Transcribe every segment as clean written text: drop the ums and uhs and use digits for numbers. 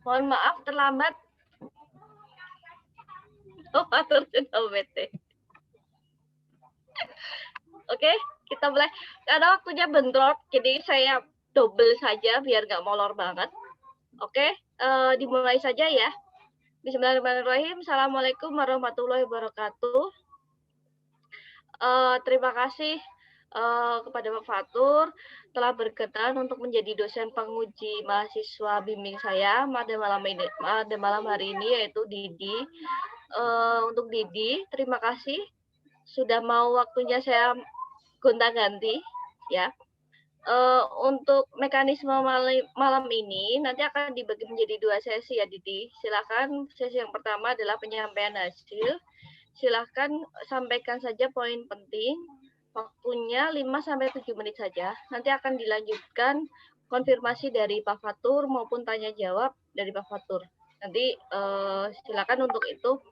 Mohon maaf terlambat. Oh, atur sudah bete. Oke, kita mulai. Karena waktunya bentrok, jadi saya double saja biar nggak molor banget. Oke, dimulai saja ya. Bismillahirrahmanirrahim. Assalamualaikum warahmatullahi wabarakatuh. Terima kasih kepada Pak Fatur telah berkenan untuk menjadi dosen penguji mahasiswa bimbing saya pada malam hari ini, yaitu Didi. Untuk Didi, terima kasih sudah mau waktunya saya gonta-ganti ya. Untuk mekanisme malam ini nanti akan dibagi menjadi 2 sesi ya Didi. Silakan, sesi yang pertama adalah penyampaian hasil. Silakan sampaikan saja poin penting. Waktunya 5-7 menit saja. Nanti akan dilanjutkan konfirmasi dari Pak Fatur maupun tanya jawab dari Pak Fatur. Nanti silakan untuk itu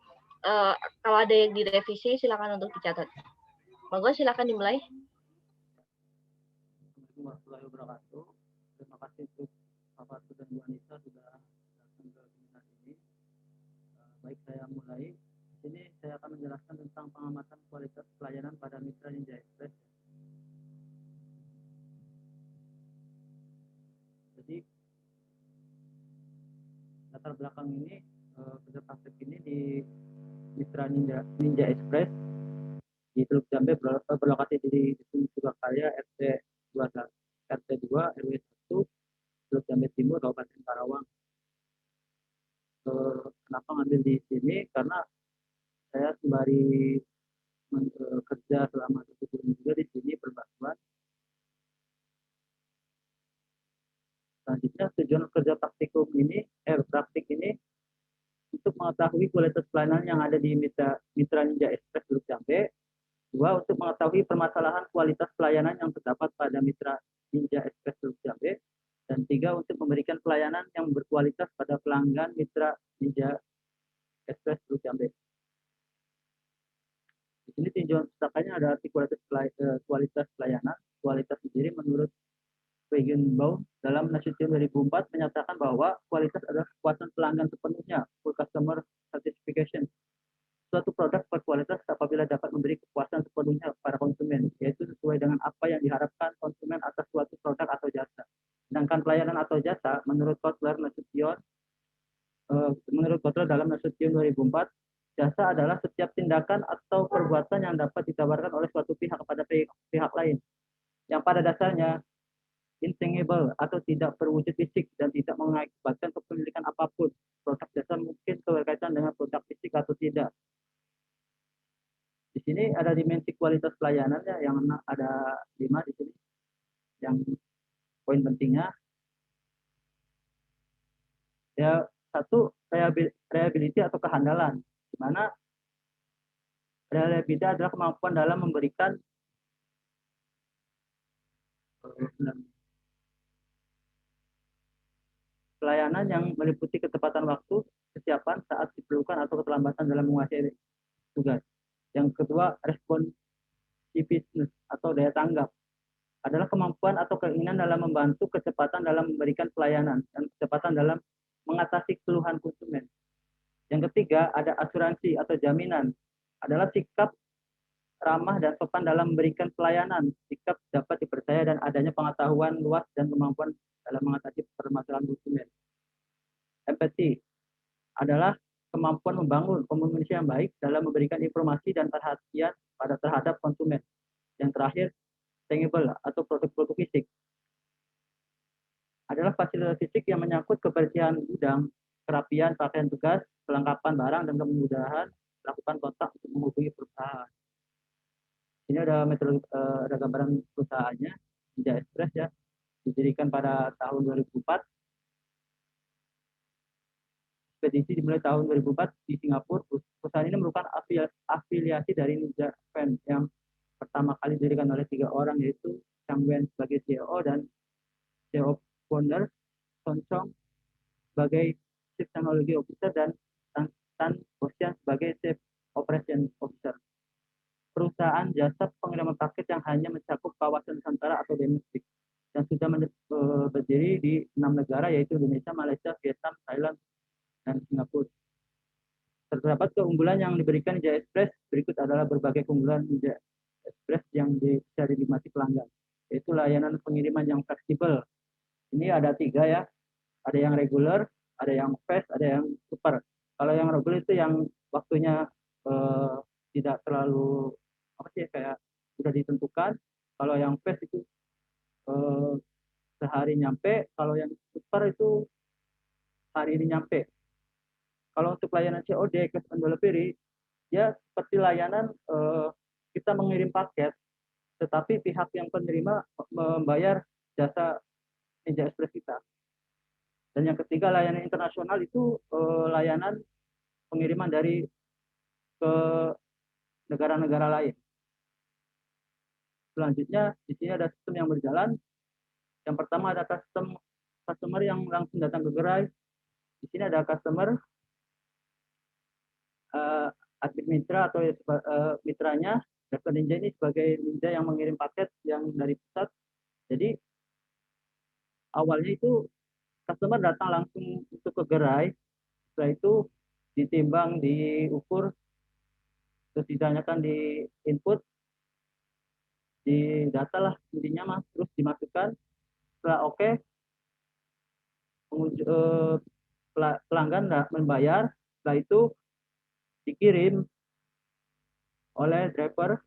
kalau ada yang direvisi silakan untuk dicatat. Monggo silakan dimulai. Warahmatullahi wabarakatuh. Terima kasih untuk Pak Fatur dan Bu Anissa sudah datang ke seminar ini. Baik, saya mulai. Di sini saya akan menjelaskan tentang pengamatan kualitas pelayanan pada Mitra Ninja Express. Jadi latar belakang ini kerja praktek ini di Mitra Ninja Express di Teluk Jambe berlokasi di Dusun Sugakarya RT 2 RW 1 Teluk Jambe Timur Kabupaten Karawang. Kenapa ngambil di sini? Karena saya sembari kerja selama 1 bulan juga di sini berbantuan. Selanjutnya tujuan kerja praktik ini untuk mengetahui kualitas pelayanan yang ada di Mitra Ninja Express Teluk Jambe. 2. Untuk mengetahui permasalahan kualitas pelayanan yang terdapat pada Mitra Ninja Express Teluk Jambe. Dan 3. Untuk memberikan pelayanan yang berkualitas pada pelanggan Mitra Ninja Express Teluk Jambe. Di sini tinjauan pustakannya ada arti kualitas pelayanan. Kualitas sendiri menurut Feigenbaum dalam Nasution 2004 menyatakan bahwa kualitas adalah kepuasan pelanggan sepenuhnya, full customer satisfaction. Suatu produk berkualitas apabila dapat memberi kepuasan sepenuhnya kepada konsumen, yaitu sesuai dengan apa yang diharapkan konsumen atas suatu produk atau jasa. Sedangkan pelayanan atau jasa, menurut Kotler dalam Nasution 2004, jasa adalah setiap tindakan atau perbuatan yang dapat ditawarkan oleh suatu pihak kepada pihak lain, yang pada dasarnya intangible atau tidak berwujud fisik dan tidak mengakibatkan kepemilikan apapun. Produk jasa mungkin berkaitan dengan produk fisik atau tidak. Di sini ada dimensi kualitas pelayanannya yang ada 5 di sini. Yang poin pentingnya ya, 1, reliability atau kehandalan, di mana reliability adalah kemampuan dalam memberikan pelayanan yang meliputi ketepatan waktu, kesiapan saat diperlukan atau keterlambatan dalam menguasai tugas. Yang kedua, responsiveness atau daya tanggap adalah kemampuan atau keinginan dalam membantu, kecepatan dalam memberikan pelayanan, dan kecepatan dalam mengatasi keluhan konsumen. Yang ketiga, ada asuransi atau jaminan, adalah sikap ramah dan sopan dalam memberikan pelayanan, sikap dapat dipercaya dan adanya pengetahuan luas dan kemampuan dalam mengatasi permasalahan konsumen. Empati adalah kemampuan membangun komunikasi yang baik dalam memberikan informasi dan perhatian terhadap konsumen. Yang terakhir, tangible atau produk-produk fisik adalah fasilitas fisik yang menyangkut kebersihan gudang, kerapian pakaian tugas, kelengkapan barang, dan kemudahan melakukan kontak untuk menghubungi perusahaan. Ini ada ada gambaran perusahaannya, Ninja Express ya, didirikan pada tahun 2004. Ekspedisi dimulai tahun 2004 di Singapura. Perusahaan ini merupakan afiliasi dari Ninja Van yang pertama kali didirikan oleh 3 orang, yaitu Chang Wen sebagai CEO dan CEO founder, Son Chong sebagai Chief Technology Officer, dan Tan Bosian sebagai Chief Operation Officer. Perusahaan jasa pengiriman paket yang hanya mencakup kawasan Nusantara atau domestik. dan sudah berdiri di 6 negara, yaitu Indonesia, Malaysia, Vietnam, Thailand, dan Singapura. Terdapat keunggulan yang diberikan Ninja Express. Berikut adalah berbagai keunggulan Ninja Express yang bisa dinikmati pelanggan, yaitu layanan pengiriman yang fleksibel. Ini ada 3 ya, ada yang regular, ada yang fast, ada yang super. Kalau yang regular itu yang waktunya tidak terlalu apa sih, kayak sudah ditentukan. Kalau yang fast itu eh, sehari nyampe, kalau yang super itu hari ini nyampe. Kalau untuk layanan COD, cash on delivery, ya seperti layanan kita mengirim paket, tetapi pihak yang penerima membayar jasa Ninja Express kita. Dan yang ketiga, layanan internasional itu layanan pengiriman dari ke negara-negara lain. Selanjutnya, di sini ada sistem yang berjalan. Yang pertama ada customer yang langsung datang ke gerai. Di sini ada customer, admin mitra atau mitranya. Driver Ninja ini sebagai ninja yang mengirim paket yang dari pusat. Jadi awalnya itu customer datang langsung untuk ke gerai. Setelah itu ditimbang, diukur, terus ditanyakan di input, di data lah intinya mas, terus dimasukkan. Setelah oke, pelanggan membayar. Setelah itu dikirim oleh driver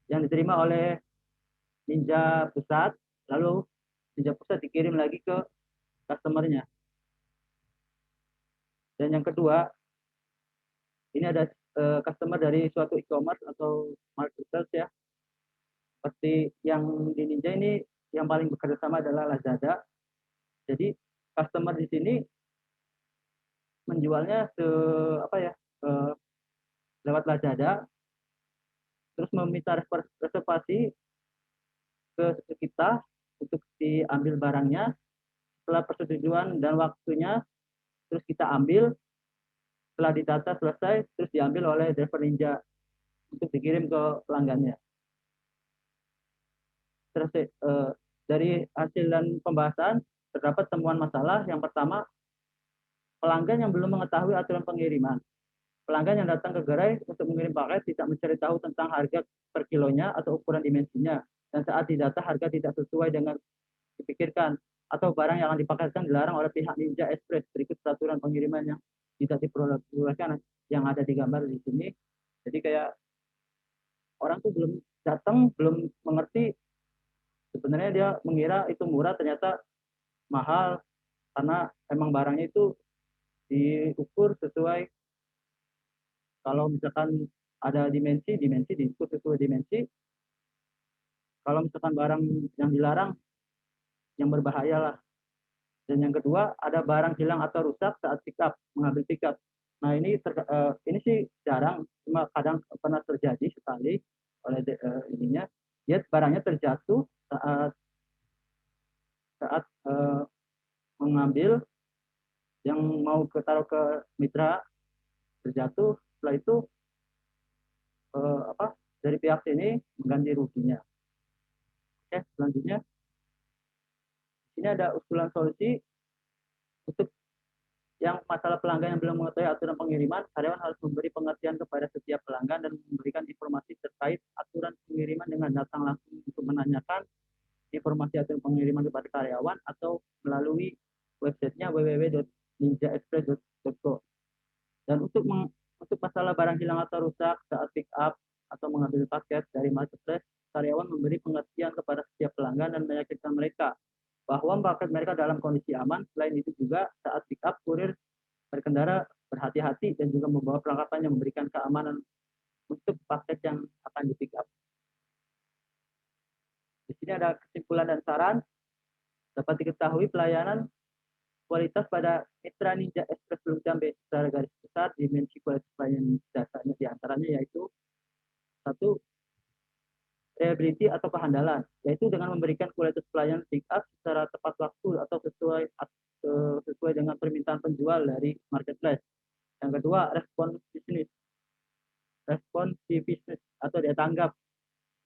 yang diterima oleh Ninja Pusat, lalu Ninja Pusat dikirim lagi ke customernya. Dan yang kedua, ini ada customer dari suatu e-commerce atau marketplace ya. Seperti yang di Ninja ini, yang paling bekerja sama adalah Lazada. Jadi customer di sini menjualnya lewat Lazada, terus meminta reservasi ke kita untuk diambil barangnya. Setelah persetujuan dan waktunya, terus kita ambil. Setelah didata selesai, terus diambil oleh driver Ninja untuk dikirim ke pelanggannya. Terus dari hasil dan pembahasan terdapat temuan masalah. Yang pertama, pelanggan yang belum mengetahui aturan pengiriman. Pelanggan yang datang ke gerai untuk mengirim paket tidak mencari tahu tentang harga per kilonya atau ukuran dimensinya. Dan saat didata harga tidak sesuai dengan dipikirkan, atau barang yang akan dipaketkan dilarang oleh pihak Ninja Express. Berikut peraturan pengiriman yang tidak diperbolehkan yang ada di gambar di sini. Jadi kayak orang tuh belum datang, belum mengerti, sebenarnya dia mengira itu murah, ternyata mahal karena emang barangnya itu diukur sesuai. Kalau misalkan ada dimensi diukur sesuai dimensi. Kalau misalkan barang yang dilarang, yang berbahaya lah. Dan yang kedua, ada barang hilang atau rusak saat pick up, mengambil pick up. Nah ini sih jarang, cuma kadang pernah terjadi sekali oleh ininya. Dia barangnya terjatuh saat mengambil, yang mau taruh ke mitra, terjatuh. Setelah itu dari pihak sini mengganti ruginya. Oke, selanjutnya ini ada usulan solusi untuk yang masalah pelanggan yang belum mengetahui aturan pengiriman. Karyawan harus memberi pengertian kepada setiap pelanggan dan memberikan informasi terkait aturan pengiriman dengan datang langsung untuk menanyakan informasi aturan pengiriman kepada karyawan atau melalui websitenya www.ninjaexpress.co. Dan untuk masalah barang hilang atau rusak saat pick up atau mengambil paket dari marketplace, karyawan memberi pengertian kepada setiap pelanggan dan meyakinkan mereka bahwa paket mereka dalam kondisi aman. Selain itu juga saat pick up, kurir berkendara berhati-hati dan juga membawa perlengkapan yang memberikan keamanan untuk paket yang akan di pick up. Di sini ada kesimpulan dan saran. Dapat diketahui pelayanan kualitas pada mitra Ninja Express belum sampai secara garis besar. Dimensi kualitas pelayanan dasarnya diantaranya yaitu satu, reliability atau kehandalan, yaitu dengan memberikan kualitas pelayanan pick up secara tepat waktu atau sesuai dengan permintaan penjual dari marketplace. Yang kedua, responsiveness atau daya tanggap,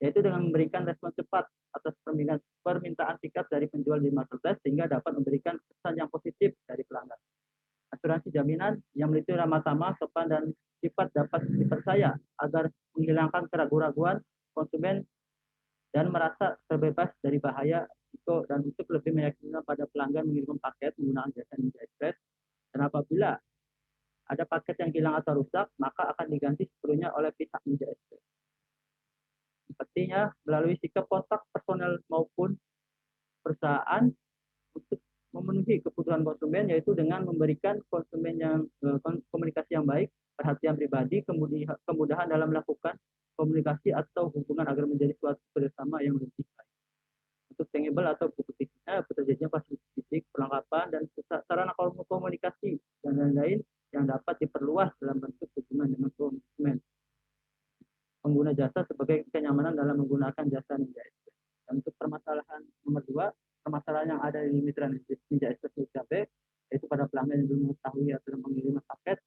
yaitu dengan memberikan respon cepat atas permintaan tiket dari penjual di marketplace sehingga dapat memberikan kesan yang positif dari pelanggan. Asuransi jaminan yang memiliki ramah tamah, sopan, dan sifat dapat dipercaya agar menghilangkan keraguan-raguan konsumen dan merasa terbebas dari bahaya risiko, dan untuk lebih meyakinkan pada pelanggan mengirim paket menggunakan jasa Ninja Express. Dan apabila ada paket yang hilang atau rusak, maka akan diganti sepenuhnya oleh pihak Ninja Express. Sepertinya melalui sikap kontak personel maupun perusahaan untuk memenuhi kebutuhan konsumen, yaitu dengan memberikan konsumen yang komunikasi yang baik, perhatian pribadi, kemudahan dalam melakukan komunikasi atau hubungan agar menjadi suatu kerjasama yang lebih baik. Untuk tangible atau buktinya, terjadinya fasilitas fisik, perlengkapan, dan sarana komunikasi dan lain-lain yang dapat diperluas dalam bentuk hubungan dengan konsumen pengguna jasa sebagai kenyamanan dalam menggunakan jasa Ninja Express. Dan untuk permasalahan nomor 2, permasalahan yang ada di mitra Ninja Express UCAP, yaitu pada pelanggan yang belum mengetahui atau mengirim paket,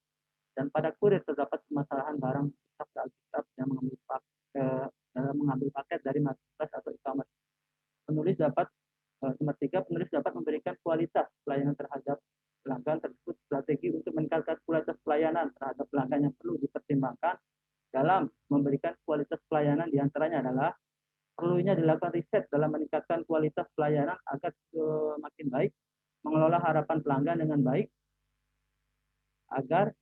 dan pada kurir terdapat permasalahan barang Alkitab yang mengambil paket dari marketplace atau e-commerce. Penulis dapat nomor 3, penulis dapat memberikan kualitas pelayanan terhadap pelanggan tersebut. Strategi untuk meningkatkan kualitas pelayanan terhadap pelanggan yang perlu dipertimbangkan dalam memberikan kualitas pelayanan diantaranya adalah perlunya dilakukan riset dalam meningkatkan kualitas pelayanan agar semakin baik, mengelola harapan pelanggan dengan baik, agar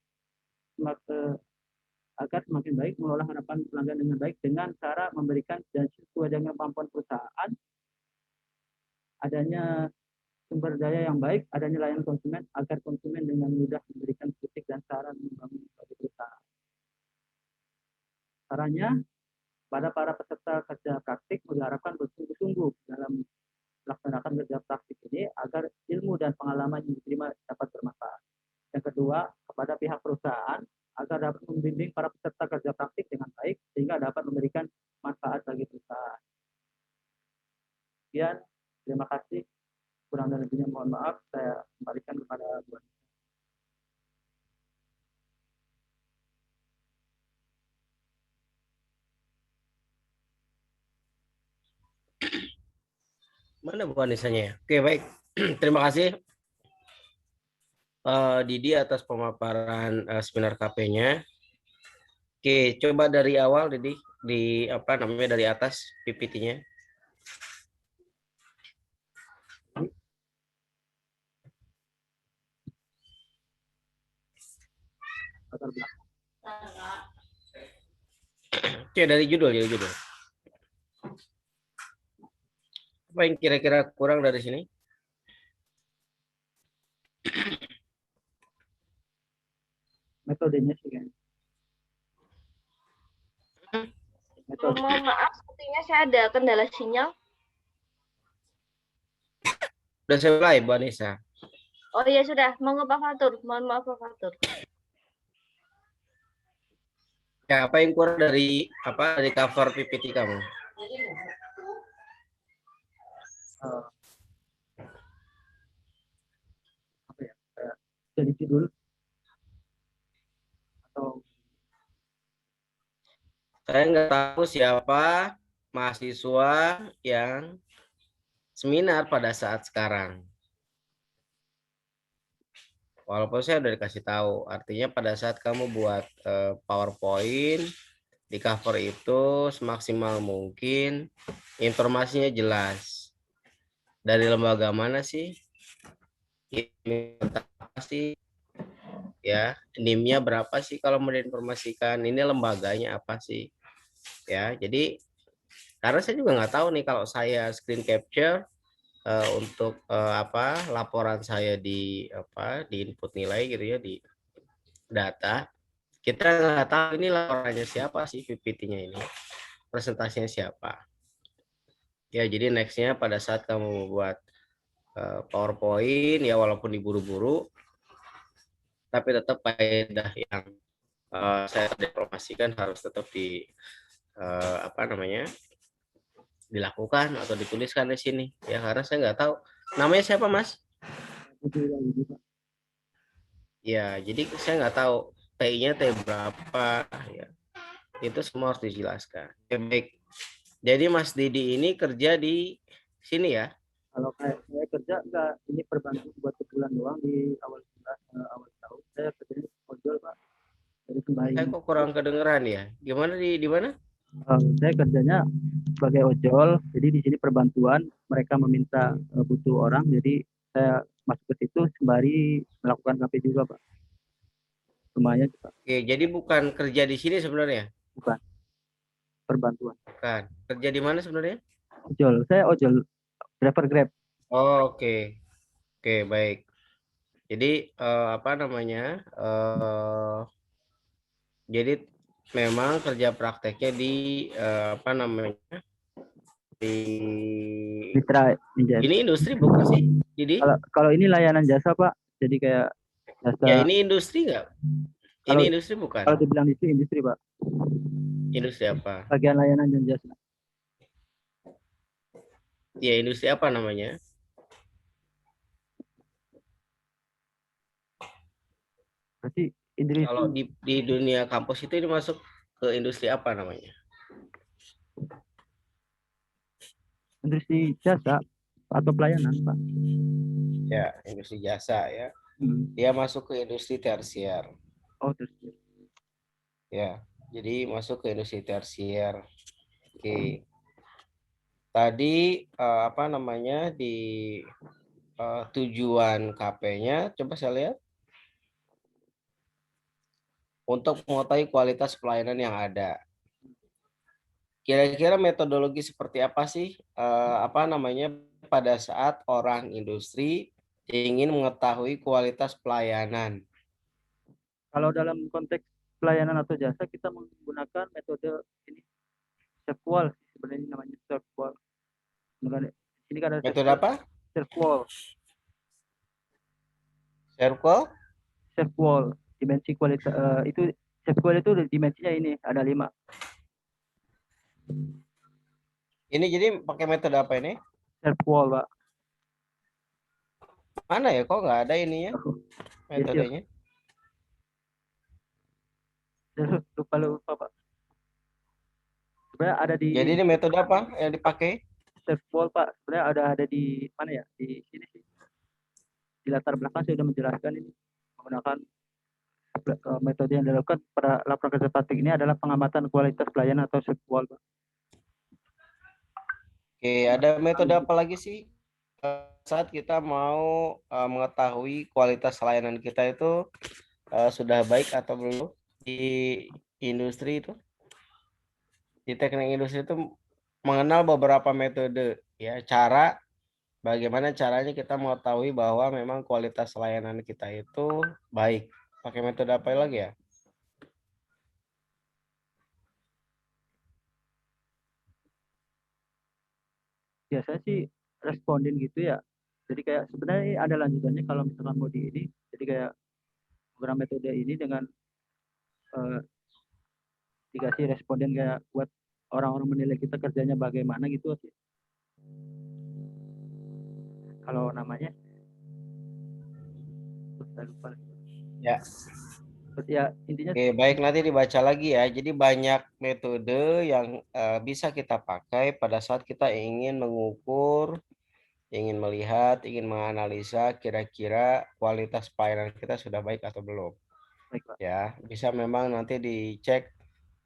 semakin baik mengelola harapan pelanggan dengan baik dengan cara memberikan dan sesuai dengan kemampuan perusahaan, adanya sumber daya yang baik, adanya layanan konsumen agar konsumen dengan mudah memberikan kritik dan saran membangun suatu perusahaan. Caranya, pada para peserta kerja praktik diharapkan bersungguh-sungguh dalam melaksanakan kerja praktik ini agar ilmu dan pengalaman yang diterima dapat bermanfaat. Yang kedua, kepada pihak perusahaan agar dapat membimbing para peserta kerja praktik dengan baik sehingga dapat memberikan manfaat bagi perusahaan. Sekian, terima kasih. Kurang dan lebihnya mohon maaf, saya kembalikan kepada Bu. Mana Bu Anisanya? Oke, baik. Terima kasih Didi atas pemaparan seminar KP-nya. Oke, coba dari awal Didi di apa namanya dari atas PPT-nya. Oke, dari judul. Apa yang kira-kira kurang dari sini? Metodenya sih kan. Mohon maaf, sepertinya saya ada kendala sinyal. Sudah saya mulai, Bu Anissa. Oh iya sudah, monggo Pak Fatur. Mohon maaf Pak Fatur. Ya, apa yang kurang dari cover PPT kamu? Apa ya? Jadi judul atau saya nggak tahu siapa mahasiswa yang seminar pada saat sekarang. Walaupun saya udah dikasih tahu, artinya pada saat kamu buat PowerPoint, di cover itu semaksimal mungkin informasinya jelas. Dari lembaga mana sih? Ini apa sih? Ya, NIM-nya berapa sih kalau mau diinformasikan? Ini lembaganya apa sih? Ya, jadi karena saya juga nggak tahu nih kalau saya screen capture untuk laporan saya di input nilai gitu ya di data, kita nggak tahu ini laporannya siapa sih, PPT-nya ini presentasinya siapa ya. Jadi nextnya pada saat kamu buat PowerPoint ya, walaupun diburu-buru tapi tetap faedah yang saya informasikan harus tetap dilakukan atau dituliskan di sini ya, karena saya nggak tahu namanya siapa Mas ya, jadi saya nggak tahu TI-nya T berapa ya, itu semua harus dijelaskan ya. Baik Jadi Mas Didi ini kerja di sini ya? Kalau kayak saya kerja enggak, ini perbantu buat sebulan doang di awal bulan, awal tahun. Saya kerjanya ojol Pak, dari sembari. Saya kok kurang kedengeran ya. Gimana di mana? Saya kerjanya sebagai ojol, jadi di sini perbantuan mereka meminta butuh orang, jadi saya masuk ke situ sembari melakukan KP juga Pak. Lumayan Pak, Oke, jadi bukan kerja di sini sebenarnya? bukan perbantuan. Bukan. Kerja di mana sebenarnya? Ojol, saya ojol, driver Grab. Oh, oke. Oke, baik. Jadi apa namanya? Jadi memang kerja prakteknya di apa namanya? Di Mitra Ninja. ini industri bukan sih? Jadi Kalau ini layanan jasa Pak, jadi kayak jasa. ya ini industri nggak? Ini Kalau industri bukan? kalau dibilang itu industri Pak, Industri apa? bagian layanan dan jasa. Ya industri apa namanya? Berarti industri Kalau di dunia kampus itu ini masuk ke industri apa namanya? industri jasa atau pelayanan Pak. Ya, industri jasa ya. Hmm. Dia masuk ke industri tersier. Oh terus. Ya, jadi masuk ke industri tersier. Oke. Tadi apa namanya di tujuan KP-nya, coba saya lihat untuk mengetahui kualitas pelayanan yang ada. Kira-kira metodologi seperti apa sih apa namanya pada saat orang industri ingin mengetahui kualitas pelayanan? Kalau dalam konteks pelayanan atau jasa kita menggunakan metode ini self wall sebenarnya namanya self wall. Ini kan ada Metode apa? self wall, Circle? self wall dimensi kualitas itu self wall itu dimensinya ini ada 5. Ini jadi pakai metode apa ini? Self wall Pak. Mana ya? Kok nggak ada ininya Ya, siap. metodenya? Lupa Pak. Sebenarnya ada di Jadi ini metode apa yang dipakai? self wall Pak. Sebenarnya ada di mana ya? Di sini sih. Di latar belakang saya sudah menjelaskan ini menggunakan metode yang dilakukan pada laporan kerja praktik ini adalah pengamatan kualitas pelayanan atau self wall Pak. Oke, ada metode apa lagi sih saat kita mau mengetahui kualitas layanan kita itu sudah baik atau belum di industri itu? Di teknik industri itu mengenal beberapa metode ya, cara bagaimana caranya kita mengetahui bahwa memang kualitas layanan kita itu baik. Pakai metode apa lagi ya? Biasanya sih responden gitu ya. Jadi kayak sebenarnya ada lanjutannya kalau misalkan mau di ini. Jadi kayak program metode ini dengan eh, dikasih responden kayak buat orang-orang menilai kita kerjanya bagaimana gitu sih. Kalau namanya saya lupa. Ya. Terus ya intinya Oke, baik nanti dibaca lagi ya. Jadi banyak metode yang bisa kita pakai pada saat kita ingin mengukur, ingin melihat, ingin menganalisa kira-kira kualitas pelayanan kita sudah baik atau belum. baik Pak. Ya, bisa memang nanti dicek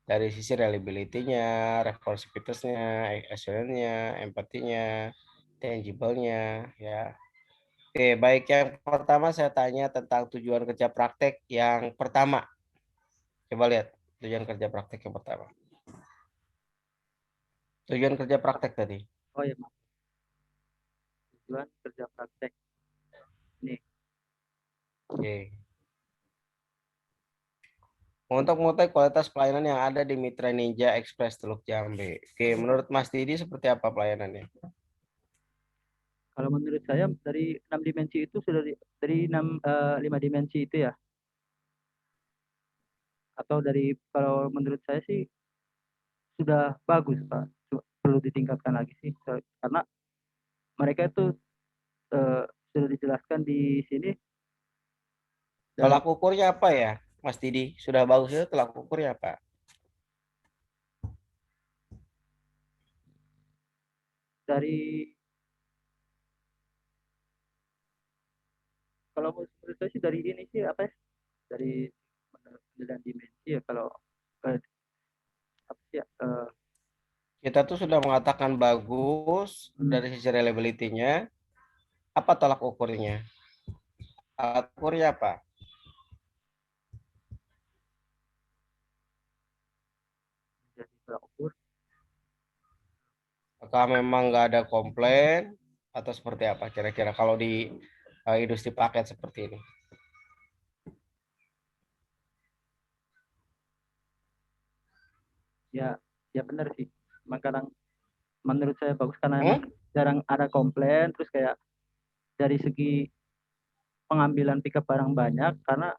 dari sisi reliability-nya, responsiveness-nya, excellence-nya, empathy-nya, tangible-nya, ya. Oke, baik yang pertama saya tanya tentang tujuan kerja praktek yang pertama. Coba lihat tujuan kerja praktek yang pertama. Tujuan kerja praktek tadi. Oh ya Mas, tujuan kerja praktek ini. Oke. Untuk mengetahui kualitas pelayanan yang ada di Mitra Ninja Express Teluk Jambe. Oke, menurut Mas Didi seperti apa pelayanannya? Kalau menurut saya dari 6 dimensi itu sudah dari 5 dimensi itu ya. Atau dari kalau menurut saya sih sudah bagus Pak. Perlu ditingkatkan lagi sih karena mereka itu sudah dijelaskan di sini dalam Tolak ukurnya apa ya, Mas Didi? Sudah bagus itu tolak ukurnya apa? dari kalau menurut saya sih dari ini sih apa ya, dari penilaian dimensi ya, kalau apa sih ya, Kita tuh sudah mengatakan bagus dari sisi reliability-nya. Apa tolak ukurnya? Alat ukurnya apa? jadi tolak ukur. Apakah memang nggak ada komplain atau seperti apa kira-kira kalau di industri paket seperti ini? Ya ya benar sih, emang kadang menurut saya bagus karena emang Hmm? jarang ada komplain, terus kayak dari segi pengambilan pickup barang banyak karena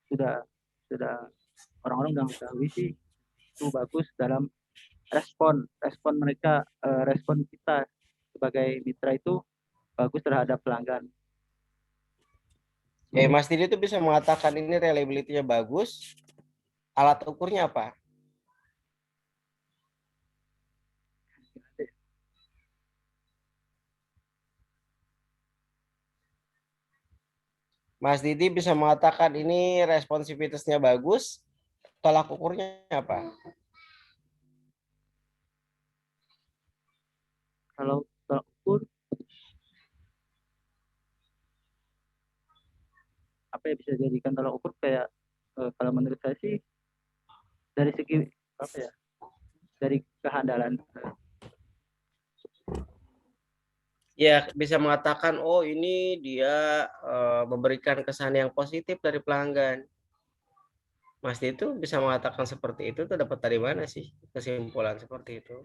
sudah sudah orang-orang udah mengetahui sih itu bagus dalam respon mereka, respon kita sebagai mitra itu bagus terhadap pelanggan. Mas Didi tuh bisa mengatakan ini reliability-nya bagus. Alat ukurnya apa? Mas Didi bisa mengatakan ini responsivitasnya bagus. Tolak ukurnya apa? Kalau tolak ukur apa ya, bisa jadikan tolak ukur kayak, kalau menurut saya sih dari segi apa ya, dari kehandalan, Ya, bisa mengatakan, oh ini dia memberikan kesan yang positif dari pelanggan. Mas Didi itu bisa mengatakan seperti itu tuh dapat dari mana sih kesimpulan seperti itu?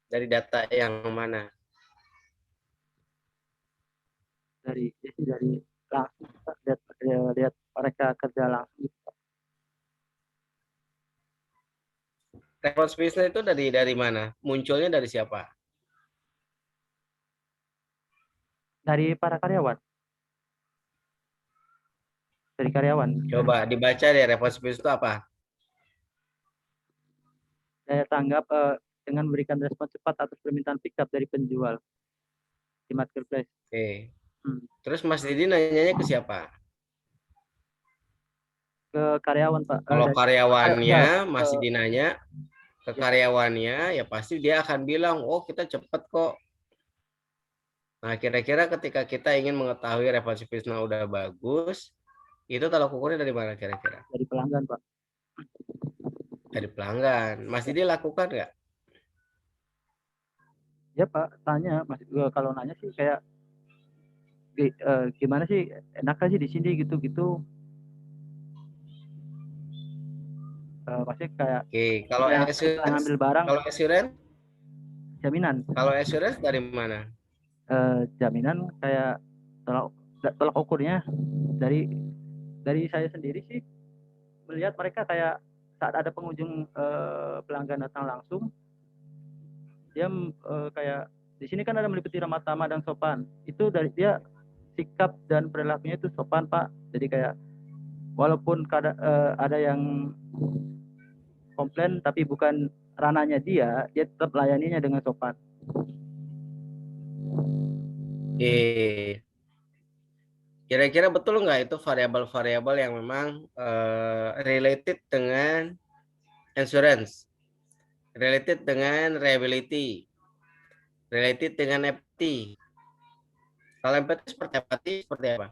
Dari data yang mana? dari ya sih dari langsung Pak, lihat lihat mereka kerja langsung gitu. Response business itu dari mana? Munculnya dari siapa? Dari para karyawan, dari karyawan, dari Coba dibaca deh response business itu apa? daya tanggap, dengan memberikan respon cepat atas permintaan pickup dari penjual di marketplace. Oke. Hmm. Terus Mas Didi nanyanya ke siapa? Ke karyawan Pak, Kalau dari karyawannya enggak, masih dinanya ke ya, karyawannya, ya pasti dia akan bilang, oh kita cepet kok. Nah, kira-kira ketika kita ingin mengetahui responsiveness udah bagus, itu tolak ukurnya dari mana kira-kira? dari pelanggan Pak. Dari pelanggan. Mas Didi lakukan nggak? Ya Pak, tanya Mas, kalau nanya sih kayak gimana sih, enak sih di sini gitu-gitu, maksudnya kayak Oke, kita ngambil barang kalau assurance, jaminan, kalau assurance dari mana? jaminan kayak tolak tolak ukurnya dari saya sendiri sih melihat mereka kayak saat ada pengunjung, pelanggan datang langsung, dia kayak di sini kan ada meliputi ramah tamah dan sopan, itu dari dia sikap dan perilakunya itu sopan Pak, jadi kayak walaupun ada yang komplain tapi bukan ranahnya dia tetap layaninya dengan sopan. Oke, kira-kira betul nggak itu variabel-variabel yang memang related dengan insurance, related dengan reliability, related dengan FT. Kalau MPT seperti apa? Seperti apa?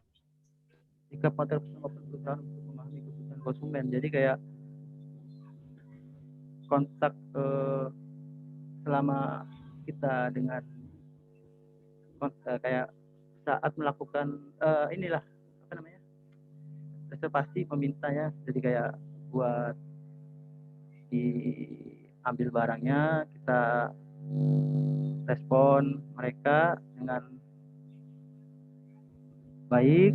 Sikap motor bersama perusahaan untuk memahami kebutuhan konsumen, jadi kayak kontak, selama kita dengan kayak saat melakukan, inilah apa namanya, reservasi memintanya, jadi kayak buat diambil barangnya, kita respon mereka dengan baik,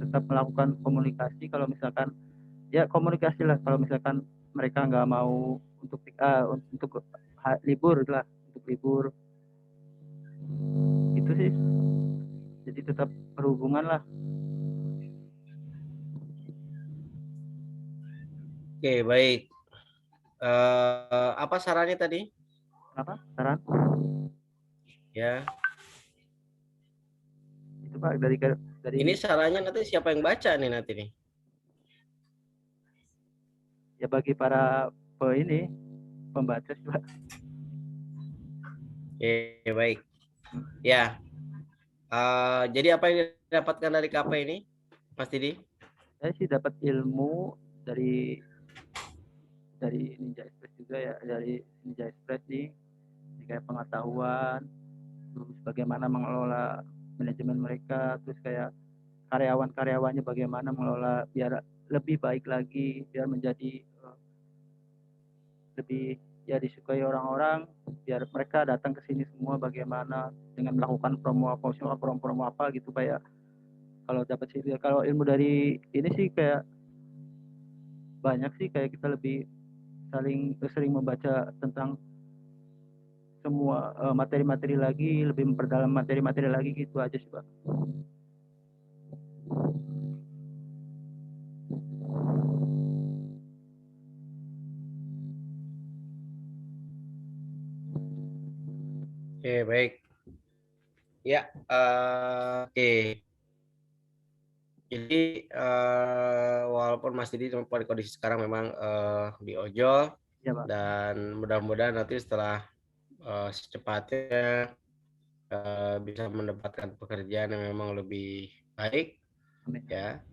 tetap melakukan komunikasi kalau misalkan ya komunikasi lah kalau misalkan mereka nggak mau untuk libur lah, untuk libur itu sih, jadi tetap berhubungan lah. Oke, baik. Apa sarannya tadi? Apa? Saran? Ya. Itu Pak dari Ini sarannya nanti siapa yang baca nih nanti nih? ya bagi para ini pembaca sih, Pak. Ya, baik. Ya. Jadi apa yang didapatkan dari KP ini, Mas Didi? Saya sih dapat ilmu dari Ninja Express juga ya, dari Ninja Express nih, kayak pengetahuan, terus bagaimana mengelola manajemen mereka, terus kayak karyawan-karyawannya bagaimana mengelola biar lebih baik lagi, biar menjadi lebih ya disukai orang-orang, biar mereka datang ke sini semua bagaimana dengan melakukan promo apa gitu kayak kalau dapat sih kalau ilmu dari ini sih kayak banyak sih kayak kita lebih sering membaca tentang semua materi-materi lagi, lebih memperdalam materi-materi lagi gitu aja sih Pak. Oke, baik. Ya, oke. Jadi walaupun Mas Didi pada kondisi sekarang memang di ojol, Ya Pak. dan mudah-mudahan nanti setelah secepatnya bisa mendapatkan pekerjaan yang memang lebih baik. Amin. Ya.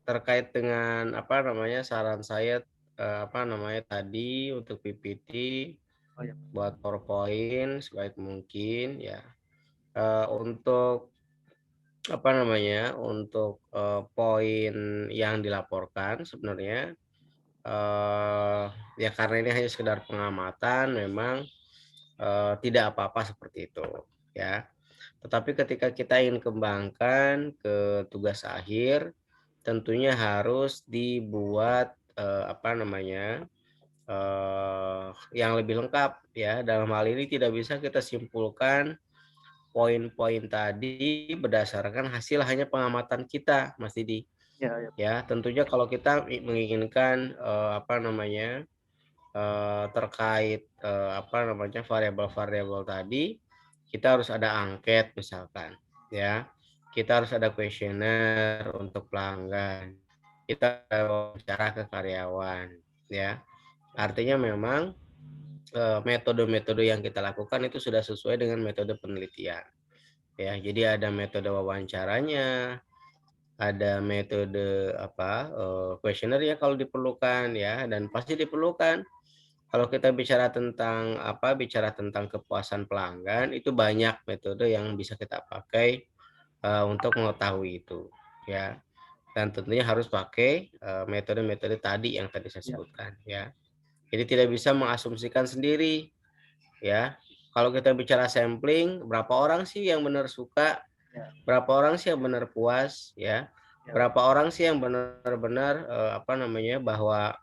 Terkait dengan apa namanya saran saya apa namanya tadi untuk PPT, Oh ya. buat PowerPoint sebaik mungkin ya. Untuk apa namanya untuk poin yang dilaporkan sebenarnya ya karena ini hanya sekedar pengamatan, memang tidak apa-apa seperti itu ya. Tetapi ketika kita ingin kembangkan ke tugas akhir, tentunya harus dibuat apa namanya yang lebih lengkap ya. Dalam hal ini tidak bisa kita simpulkan poin-poin tadi berdasarkan hasil hanya pengamatan kita, Mas Didi. Ya, ya. Ya, tentunya kalau kita menginginkan apa namanya terkait apa namanya variabel-variabel tadi, kita harus ada angket misalkan, ya. Kita harus ada kuesioner untuk pelanggan. Kita bicara ke karyawan, ya. Artinya memang metode-metode yang kita lakukan itu sudah sesuai dengan metode penelitian. Ya, jadi ada metode wawancaranya, ada metode apa kuesioner ya kalau diperlukan ya, dan pasti diperlukan. Kalau kita bicara tentang apa, bicara tentang kepuasan pelanggan, itu banyak metode yang bisa kita pakai untuk mengetahui itu, ya. Dan tentunya harus pakai metode-metode tadi yang tadi saya sebutkan, ya. Jadi tidak bisa mengasumsikan sendiri, ya. Kalau kita bicara sampling, berapa orang sih yang benar suka, berapa orang sih yang benar puas, ya. Berapa orang sih yang benar-benar apa namanya bahwa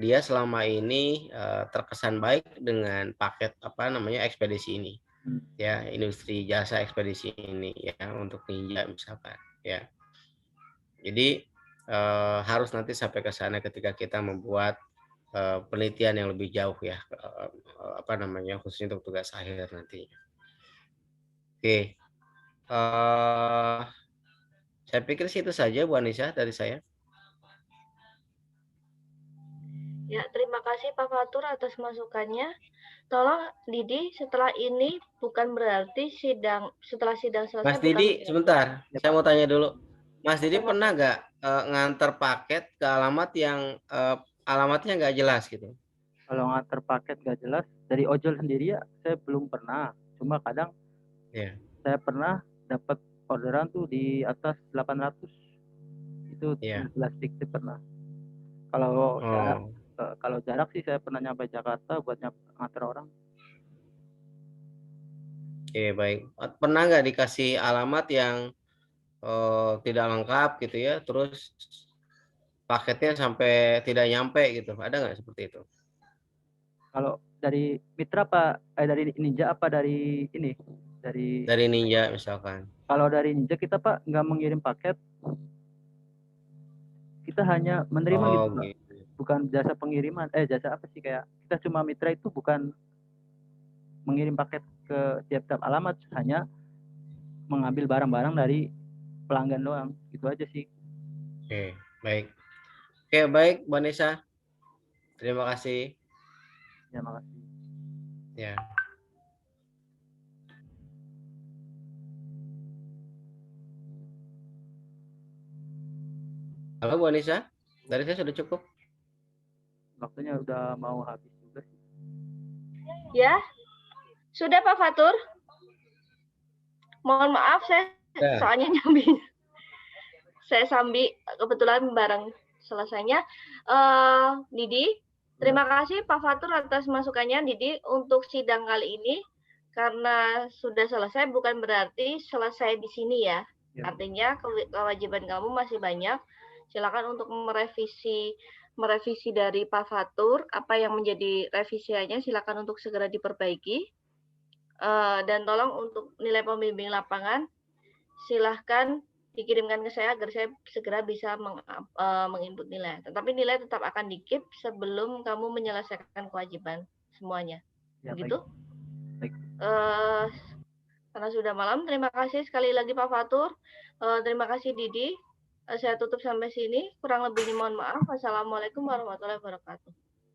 dia selama ini terkesan baik dengan paket apa namanya ekspedisi ini, ya, industri jasa ekspedisi ini ya, untuk Ninja misalkan ya. Jadi harus nanti sampai ke sana ketika kita membuat penelitian yang lebih jauh ya, apa namanya khususnya untuk tugas akhir nanti. Oke, saya pikir sih itu saja Bu Anissa dari saya. Ya, terima kasih Pak Fatur atas masukannya. Tolong Didi, setelah ini bukan berarti setelah sidang selesai Mas Didi, sebentar, Ya, saya Pak. mau tanya dulu. Mas Didi Apa, Mas? pernah nggak nganter paket ke alamat yang alamatnya nggak jelas gitu? Kalau nganter paket nggak jelas dari ojol sendiri ya saya belum pernah. Cuma kadang Ya. saya pernah dapat orderan tuh di atas 800 itu Ya. jelas fiktif pernah. Kalau jarak Oh, kalau jarak sih saya pernah nyampe Jakarta buat nganter orang. oke, baik. Pernah nggak dikasih alamat yang tidak lengkap gitu ya, terus paketnya sampai tidak nyampe gitu? Ada nggak seperti itu? Kalau dari mitra Pak, dari Ninja apa dari ini? Dari Dari Ninja misalkan. Kalau dari Ninja kita Pak nggak mengirim paket, kita hanya menerima Oh, gitu Pak. gitu. bukan jasa pengiriman, jasa apa sih, kayak kita cuma mitra itu bukan mengirim paket ke tiap-tiap alamat, hanya mengambil barang-barang dari pelanggan doang, gitu aja sih. Oke, baik. Oke, baik, Mbak Nisa. Terima kasih. Ya, makasih. Ya. Halo, Bu Anissa. Dari saya sudah cukup. Waktunya udah mau habis juga sih. Ya, sudah Pak Fatur. Mohon maaf, saya Ya. soalnya nyambi. Saya sambil kebetulan bareng selesainya. Didi, terima kasih Pak Fatur atas masukannya. Didi, untuk sidang kali ini karena sudah selesai bukan berarti selesai di sini ya. Artinya kewajiban kamu masih banyak. Silakan untuk merevisi dari Pak Fatur, apa yang menjadi revisiannya silakan untuk segera diperbaiki. Dan tolong untuk nilai pembimbing lapangan silahkan dikirimkan ke saya agar saya segera bisa menginput nilai. Tetapi nilai tetap akan di-keep sebelum kamu menyelesaikan kewajiban semuanya. Ya, begitu? Baik. Karena sudah malam, terima kasih sekali lagi Pak Fatur. Terima kasih Didi. Saya tutup sampai sini. Kurang lebihnya mohon maaf. Wassalamualaikum warahmatullahi wabarakatuh.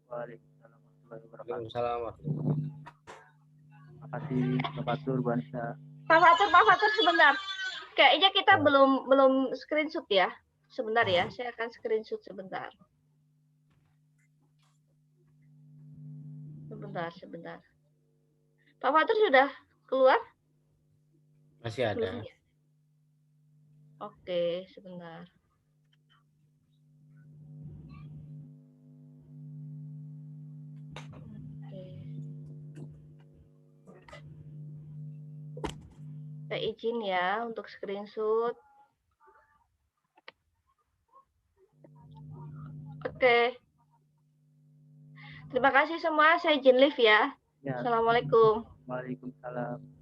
Waalaikumsalam warahmatullahi wabarakatuh. Waalaikumsalam. Terima kasih Pak Fatur, Bu Anissa. Pak Fatur sebentar. Kayaknya kita belum screenshot ya. Sebentar ya, saya akan screenshot sebentar. Sebentar. Pak Fatur sudah keluar? Masih ada. Oke, sebentar. Saya izin ya untuk screenshot. Oke. Terima kasih semua. Saya izin live ya. Assalamualaikum. Waalaikumsalam.